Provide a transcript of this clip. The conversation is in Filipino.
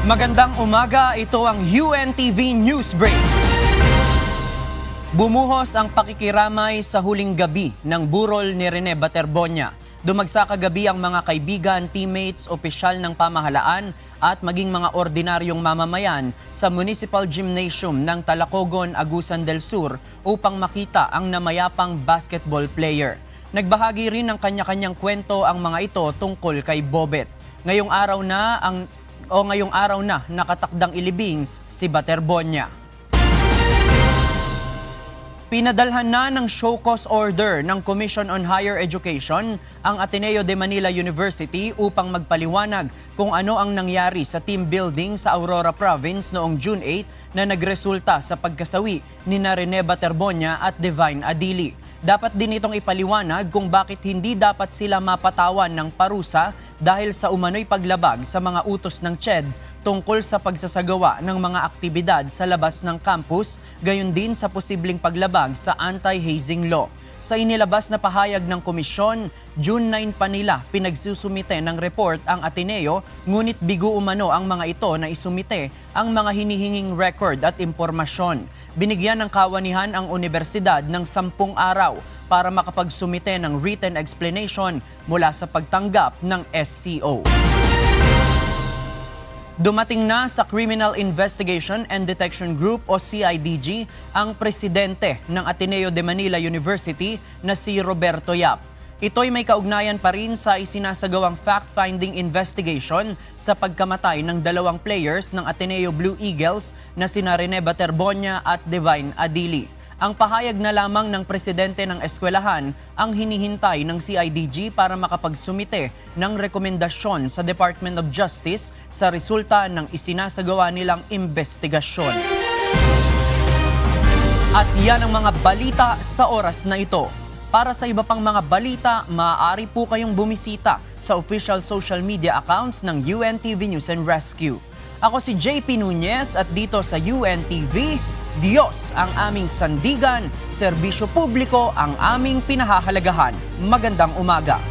Magandang umaga, ito ang UNTV News Break. Bumuhos ang pakikiramay sa huling gabi ng burol ni Rene Baterbonia. Dumagsa kagabi ang mga kaibigan, teammates, opisyal ng pamahalaan at maging mga ordinaryong mamamayan sa Municipal Gymnasium ng Talacogon, Agusan del Sur upang makita ang namayapang basketball player. Nagbahagi rin ng kanya-kanyang kwento ang mga ito tungkol kay Bobet. Ngayong araw na nakatakdang ilibing si Baterbonia. Pinadalhan na ng show cause order ng Commission on Higher Education ang Ateneo de Manila University upang magpaliwanag kung ano ang nangyari sa team building sa Aurora Province noong June 8 na nagresulta sa pagkasawi ni Rene Baterbonia at Divine Adili. Dapat din itong ipaliwanag kung bakit hindi dapat sila mapatawan ng parusa dahil sa umano'y paglabag sa mga utos ng CHED tungkol sa pagsasagawa ng mga aktibidad sa labas ng campus, gayon din sa posibleng paglabag sa anti-hazing law. Sa inilabas na pahayag ng komisyon, June 9 pa nila pinagsusumite ng report ang Ateneo, ngunit bigo umano ang mga ito na isumite ang mga hinihinging record at impormasyon. Binigyan ng kawanihan ang universidad ng 10 araw para makapagsumite ng written explanation mula sa pagtanggap ng SCO. Dumating na sa Criminal Investigation and Detection Group o CIDG ang presidente ng Ateneo de Manila University na si Roberto Yap. Ito'y may kaugnayan pa rin sa isinasagawang fact-finding investigation sa pagkamatay ng 2 players ng Ateneo Blue Eagles na sina Rene Baterbonia at Divine Adili. Ang pahayag na lamang ng presidente ng eskwelahan ang hinihintay ng CIDG para makapagsumite ng rekomendasyon sa Department of Justice sa resulta ng isinasagawa nilang investigasyon. At yan ang mga balita sa oras na ito. Para sa iba pang mga balita, maaari po kayong bumisita sa official social media accounts ng UNTV News and Rescue. Ako si JP Nunez at dito sa UNTV, Diyos ang aming sandigan, serbisyo publiko ang aming pinahahalagahan. Magandang umaga.